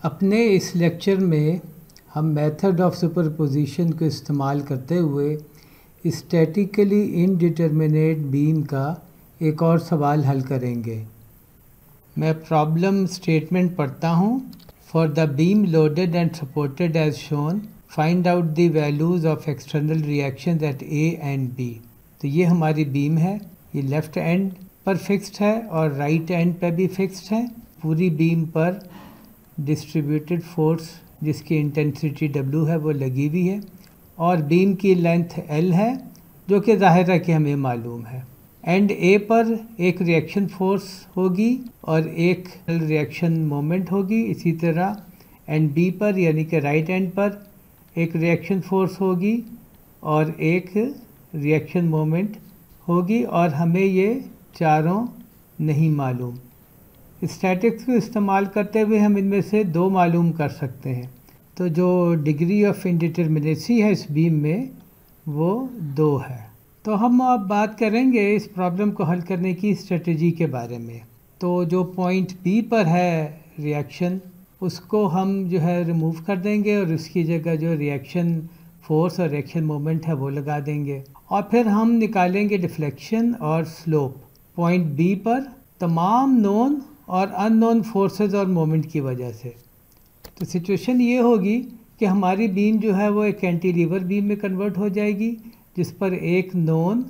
अपने इस लेक्चर में हम मेथड ऑफ सुपरपोजिशन को इस्तेमाल करते हुए स्टैटिकली इनडिटरमिनेट बीम का एक और सवाल हल करेंगे। मैं प्रॉब्लम स्टेटमेंट पढ़ता हूँ। For the beam loaded and supported as shown find out the values of external reaction at A and B. तो ये हमारी बीम है, ये लेफ़्ट एंड पर फिक्स्ड है और राइट एंड पर भी फिक्स्ड है। पूरी बीम पर डिस्ट्रीब्यूटेड फोर्स जिसकी इंटेंसिटी W है वो लगी हुई है और बीम की लेंथ L है जो कि ज़ाहिर है कि हमें मालूम है। एंड A पर एक रिएक्शन फोर्स होगी और एक रिएक्शन मोमेंट होगी। इसी तरह एंड B पर यानी कि राइट एंड पर एक रिएक्शन फोर्स होगी और एक रिएक्शन मोमेंट होगी और हमें ये चारों नहीं मालूम। स्टैटिक्स को इस्तेमाल करते हुए हम इनमें से दो मालूम कर सकते हैं। तो जो डिग्री ऑफ इंडिटरमिनेसी है इस बीम में वो 2 है। तो हम अब बात करेंगे इस प्रॉब्लम को हल करने की स्ट्रेटजी के बारे में। तो जो पॉइंट बी पर है रिएक्शन उसको हम जो है रिमूव कर देंगे और उसकी जगह जो रिएक्शन फोर्स और रिएक्शन मोमेंट है वो लगा देंगे और फिर हम निकालेंगे डिफ्लेक्शन और स्लोप पॉइंट बी पर तमाम नोन और अननोन फोर्सेस और मोमेंट की वजह से। तो सिचुएशन ये होगी कि हमारी बीम जो है वो एक कैंटिलीवर बीम में कन्वर्ट हो जाएगी जिस पर एक नोन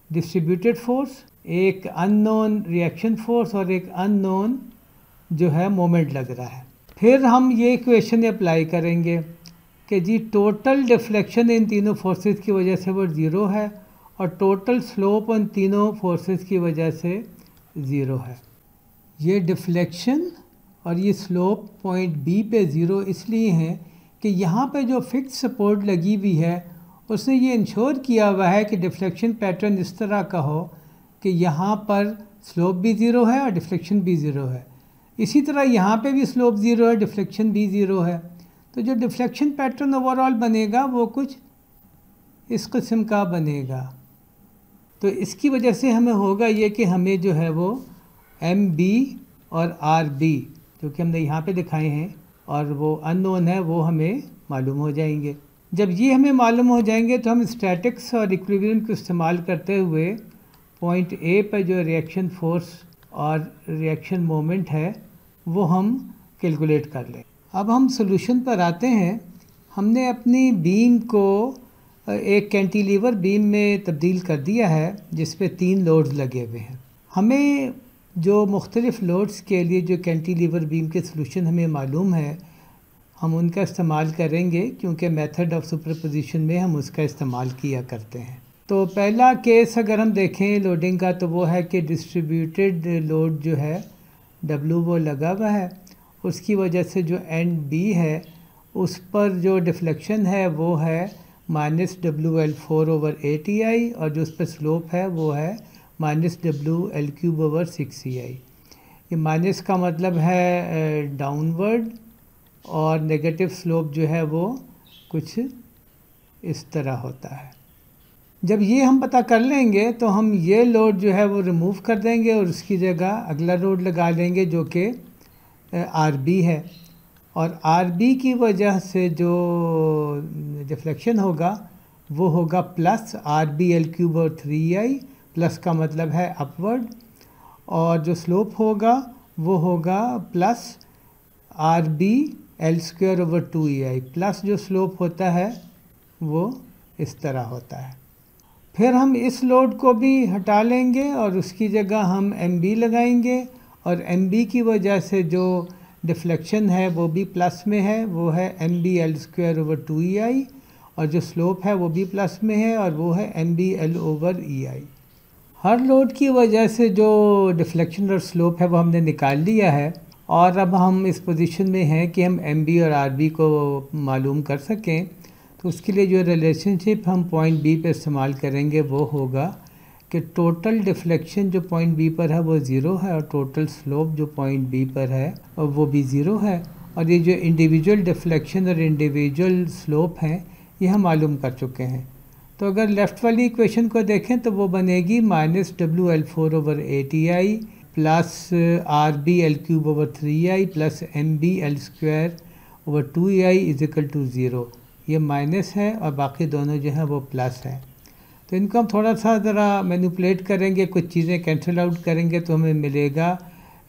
डिस्ट्रीब्यूटेड फोर्स, एक अननोन रिएक्शन फोर्स और एक अननोन जो है मोमेंट लग रहा है। फिर हम ये इक्वेशन अप्लाई करेंगे कि जी टोटल डिफ्लेक्शन इन तीनों फोर्सेस की वजह से वो 0 है और टोटल स्लोप उन तीनों फोर्सेस की वजह से 0 है। ये डिफ्लेक्शन और ये स्लोप पॉइंट बी पे 0 इसलिए है कि यहाँ पे जो फिक्स सपोर्ट लगी हुई है उसने ये इंश्योर किया हुआ है कि डिफ्लेक्शन पैटर्न इस तरह का हो कि यहाँ पर स्लोप भी 0 है और डिफ्लेक्शन भी 0 है। इसी तरह यहाँ पे भी स्लोप 0 है, डिफ्लेक्शन भी 0 है। तो जो डिफ्लेक्शन पैटर्न ओवरऑल बनेगा वो कुछ इस किस्म का बनेगा। तो इसकी वजह से हमें होगा ये कि हमें जो है वो MB और RB जो कि हमने यहाँ पे दिखाए हैं और वो अननोन है वो हमें मालूम हो जाएंगे। जब ये हमें मालूम हो जाएंगे तो हम स्टैटिक्स और इक्विलिब्रियम को इस्तेमाल करते हुए पॉइंट A पर जो रिएक्शन फोर्स और रिएक्शन मोमेंट है वो हम कैलकुलेट कर लें। अब हम सोल्यूशन पर आते हैं। हमने अपनी बीम को एक कैंटिलीवर बीम में तब्दील कर दिया है जिस पे 3 लोड्स लगे हुए हैं। हमें जो मुख्तलिफ़ लोड्स के लिए जो कैंटिलीवर बीम के सलूशन हमें मालूम है हम उनका इस्तेमाल करेंगे क्योंकि मेथड ऑफ सुपरपोजिशन में हम उसका इस्तेमाल किया करते हैं। तो पहला केस अगर हम देखें लोडिंग का तो वो है कि डिस्ट्रीब्यूटेड लोड जो है W वो लगा हुआ है, उसकी वजह से जो एंड B है उस पर जो डिफ्लेक्शन है वो है -WL4/ATI और जो उस पर स्लोप है वो है -WL3/6EI। ये माइनस का मतलब है डाउनवर्ड और नेगेटिव स्लोप जो है वो कुछ इस तरह होता है। जब ये हम पता कर लेंगे तो हम ये लोड जो है वो रिमूव कर देंगे और उसकी जगह अगला लोड लगा लेंगे जो कि RB है और RB की वजह से जो डिफ्लेक्शन होगा वो होगा प्लस RBL3/3EI। प्लस का मतलब है अपवर्ड और जो स्लोप होगा वो होगा प्लस RBL²/2EI। प्लस जो स्लोप होता है वो इस तरह होता है। फिर हम इस लोड को भी हटा लेंगे और उसकी जगह हम MB लगाएंगे और MB की वजह से जो डिफ्लेक्शन है वो भी प्लस में है, वो है MBL²/2EI और जो स्लोप है वो भी प्लस में है और वो है MBL/EI। हर लोड की वजह से जो डिफ्लेक्शन और स्लोप है वो हमने निकाल लिया है और अब हम इस पोजीशन में हैं कि हम MB और RB को मालूम कर सकें। तो उसके लिए जो रिलेशनशिप हम पॉइंट B पे इस्तेमाल करेंगे वो होगा कि टोटल डिफ्लेक्शन जो पॉइंट B पर है वो 0 है और टोटल स्लोप जो पॉइंट B पर है वो भी 0 है और ये जो इंडिविजुअल डिफ्लेक्शन और इंडिविजुअल स्लोप हैं ये हम मालूम कर चुके हैं। तो अगर लेफ़्ट वाली इक्वेशन को देखें तो वो बनेगी -WL4/ATI plus R B L cube over 3i plus M B L square over 2ai is equal to 0। ये माइनस है और बाकी दोनों जो हैं वो प्लस है। तो इनको हम थोड़ा सा ज़रा मैनिपुलेट करेंगे, कुछ चीज़ें कैंसिल आउट करेंगे तो हमें मिलेगा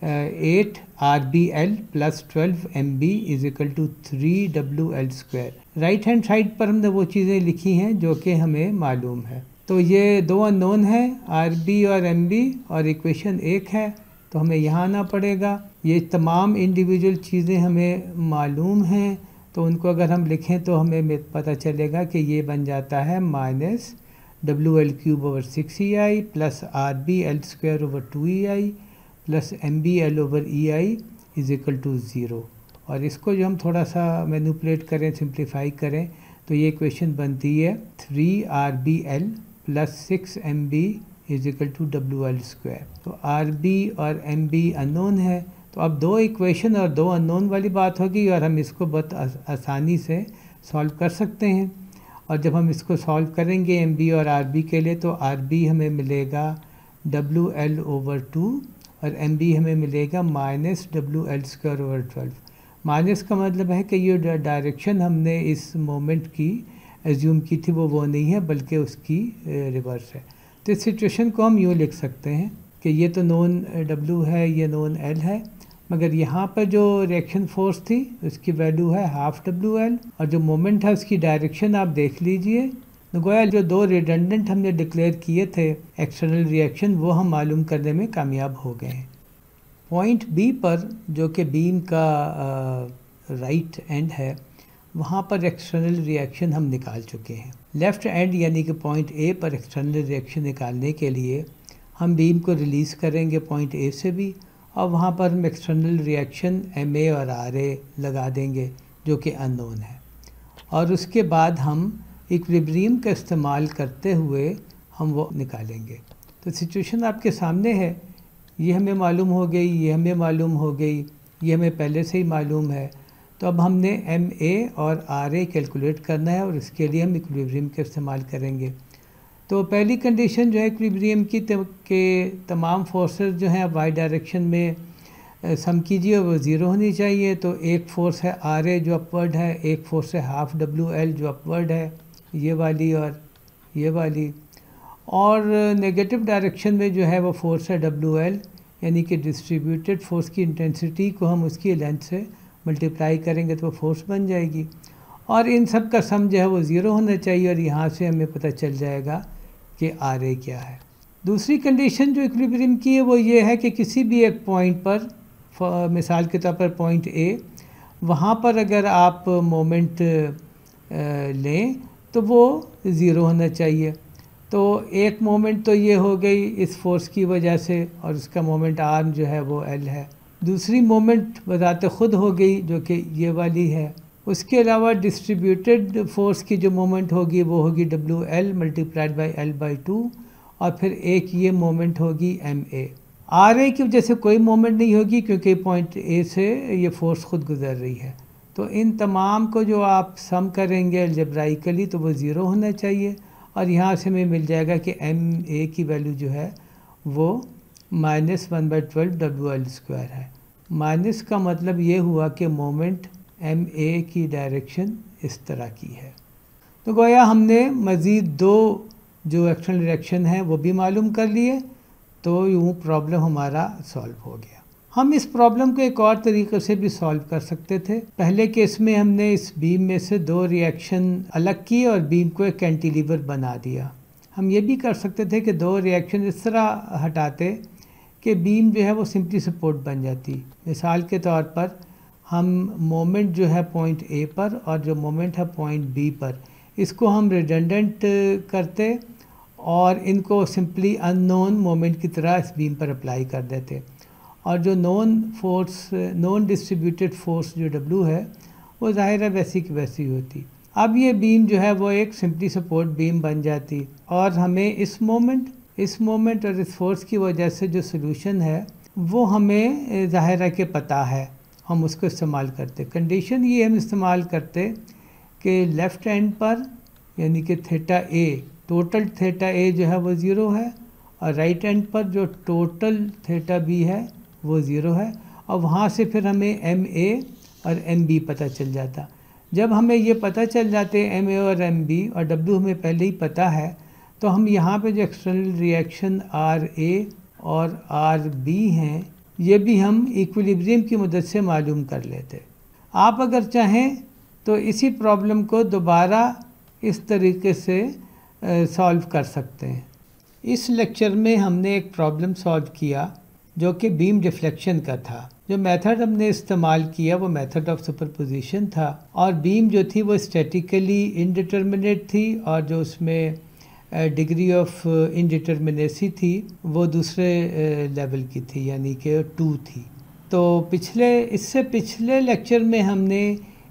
8 R B L plus 12 M B is equal to 3 WL square. Right hand side पर हमने वो चीज़ें लिखी हैं जो कि हमें मालूम है। तो ये दो अननोन है आर बी और एम बी, और इक्वेशन एक है तो हमें यहाँ आना पड़ेगा। ये तमाम इंडिविजुअल चीज़ें हमें मालूम हैं, तो उनको अगर हम लिखें तो हमें पता चलेगा कि ये बन जाता है minus WL cube over 6EI plus RBL square over 2EI plus MBL over EI is equal to 0। और इसको जो हम थोड़ा सा मैनिपुलेट करें, सिंप्लीफाई करें, तो ये इक्वेशन बनती है 3RBL plus 6MB is equal to WL square. तो RB और MB अननोन है, तो अब दो इक्वेशन और दो अननोन वाली बात होगी और हम इसको बहुत आसानी से सॉल्व कर सकते हैं। और जब हम इसको सॉल्व करेंगे MB और RB के लिए, तो RB हमें मिलेगा WL ओवर 2 और MB हमें मिलेगा minus WL square over 12। Minus का मतलब है कि ये डायरेक्शन हमने इस मोमेंट की एज्यूम की थी वो नहीं है, बल्कि उसकी रिवर्स है। तो इस सिचुएशन को हम यूँ लिख सकते हैं कि ये तो नोन W है, ये नोन L है, मगर यहाँ पर जो रिएक्शन फोर्स थी उसकी वैल्यू है हाफ WL, और जो मोमेंट है उसकी डायरेक्शन आप देख लीजिए। तो गोया जो दो रिडंडेंट हमने डिक्लेयर किए थे एक्सटर्नल रिएक्शन, वो हम मालूम करने में कामयाब हो गए हैं। पॉइंट बी पर, जो कि बीम का राइट एंड है, वहाँ पर एक्सटर्नल रिएक्शन हम निकाल चुके हैं। लेफ़्ट एंड यानी कि पॉइंट ए पर एक्सटर्नल रिएक्शन निकालने के लिए हम बीम को रिलीज़ करेंगे पॉइंट ए से भी, और वहाँ पर हम एक्सटर्नल रिएक्शन MA और RA लगा देंगे जो कि अननोन है। और उसके बाद हम इक्विलिब्रियम का इस्तेमाल करते हुए हम वो निकालेंगे। तो सिचुएशन आपके सामने है, ये हमें मालूम हो गई, ये हमें मालूम हो गई, ये हमें पहले से ही मालूम है। तो अब हमने MA और RA कैलकुलेट करना है और इसके लिए हम इक्विलिब्रियम का इस्तेमाल करेंगे। तो पहली कंडीशन जो है इक्विलिब्रियम की के तमाम फोर्सेस जो हैं वाई डायरेक्शन में सम कीजिए, वो ज़ीरो होनी चाहिए। तो एक फोर्स है RA जो अपवर्ड है, एक फोर्स है हाफ WL जो अपवर्ड है, ये वाली और ये वाली, और नेगेटिव डायरेक्शन में जो है वो फोर्स है WL, यानी कि डिस्ट्रीब्यूटेड फोर्स की इंटेंसिटी को हम उसकी लेंथ से मल्टीप्लाई करेंगे तो वो फोर्स बन जाएगी। और इन सब का सम जो है वो ज़ीरो होना चाहिए, और यहाँ से हमें पता चल जाएगा कि RA क्या है। दूसरी कंडीशन जो इक्विलिब्रियम की है वो ये है कि किसी भी एक पॉइंट पर, मिसाल के तौर पर पॉइंट A, वहाँ पर अगर आप मोमेंट लें तो वो ज़ीरो होना चाहिए। तो एक मोमेंट तो ये हो गई इस फोर्स की वजह से, और उसका मोमेंट आर्म जो है वो L है। दूसरी मोमेंट बजाते ख़ुद हो गई जो कि ये वाली है। उसके अलावा डिस्ट्रीब्यूटेड फोर्स की जो मोमेंट होगी वो होगी WL मल्टीप्लाइड बाई L/2, और फिर एक ये मोमेंट होगी MA। RA की वजह से कोई मोमेंट नहीं होगी क्योंकि पॉइंट A से ये फोर्स खुद गुजर रही है। तो इन तमाम को जो आप सम करेंगे अलजेब्राइकली तो वो ज़ीरो होना चाहिए, और यहाँ से हमें मिल जाएगा कि MA की वैल्यू जो है वो माइनस 1/12 WL स्क्वायर है। माइनस का मतलब ये हुआ कि मोमेंट MA की डायरेक्शन इस तरह की है। तो गोया हमने मज़ीद दो जो एक्सटर्नल रिएक्शन हैं वो भी मालूम कर लिए, तो यूँ प्रॉब्लम हमारा सॉल्व हो गया। हम इस प्रॉब्लम को एक और तरीक़े से भी सॉल्व कर सकते थे। पहले केस में हमने इस बीम में से दो रिएक्शन अलग किए और बीम को एक कैंटिलीवर बना दिया। हम ये भी कर सकते थे कि दो रिएक्शन इस तरह हटाते कि बीम जो है वो सिंपली सपोर्ट बन जाती। मिसाल के तौर पर हम मोमेंट जो है पॉइंट A पर और जो मोमेंट है पॉइंट B पर, इसको हम रिडंडेंट करते और इनको सिंपली अननोन मोमेंट की तरह इस बीम पर अप्लाई कर देते, और जो नॉन डिस्ट्रीब्यूटेड फोर्स जो W है वो ज़ाहिर है वैसी की वैसी होती। अब ये बीम जो है वो एक सिंपली सपोर्ट बीम बन जाती, और हमें इस मोमेंट और इस फोर्स की वजह से जो सोल्यूशन है वो हमें ज़ाहिर है कि पता है, हम उसको इस्तेमाल करते। कंडीशन ये हम इस्तेमाल करते कि लेफ़्ट एंड पर यानी कि theta A, total theta A जो है वो ज़ीरो है, और राइट एंड पर जो टोटल थीटा बी है वो 0 है, और वहाँ से फिर हमें एम ए और एम बी पता चल जाता। जब हमें ये पता चल जाते एम ए और एम बी, और डब्ल्यू हमें पहले ही पता है, तो हम यहाँ पे जो एक्सटर्नल रिएक्शन आर ए और आर बी हैं, ये भी हम इक्विलिब्रियम की मदद से मालूम कर लेते। आप अगर चाहें तो इसी प्रॉब्लम को दोबारा इस तरीके से सॉल्व कर सकते हैं। इस लेक्चर में हमने एक प्रॉब्लम सॉल्व किया जो कि बीम डिफ्लेक्शन का था। जो मेथड हमने इस्तेमाल किया वो मेथड ऑफ सुपरपोजिशन था, और बीम जो थी वो स्टैटिकली इनडिटर्मिनेट थी, और जो उसमें डिग्री ऑफ इनडिटर्मिनेसी थी वो दूसरे लेवल की थी, यानी कि 2 थी। तो इससे पिछले लेक्चर में हमने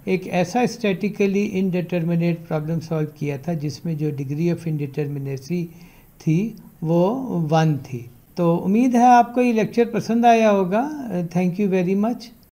एक ऐसा स्टैटिकली इनडिटर्मिनेट प्रॉब्लम सॉल्व किया था जिसमें जो डिग्री ऑफ इनडिटर्मिनेसी थी वो 1 थी। तो उम्मीद है आपको ये लेक्चर पसंद आया होगा। Thank you very much.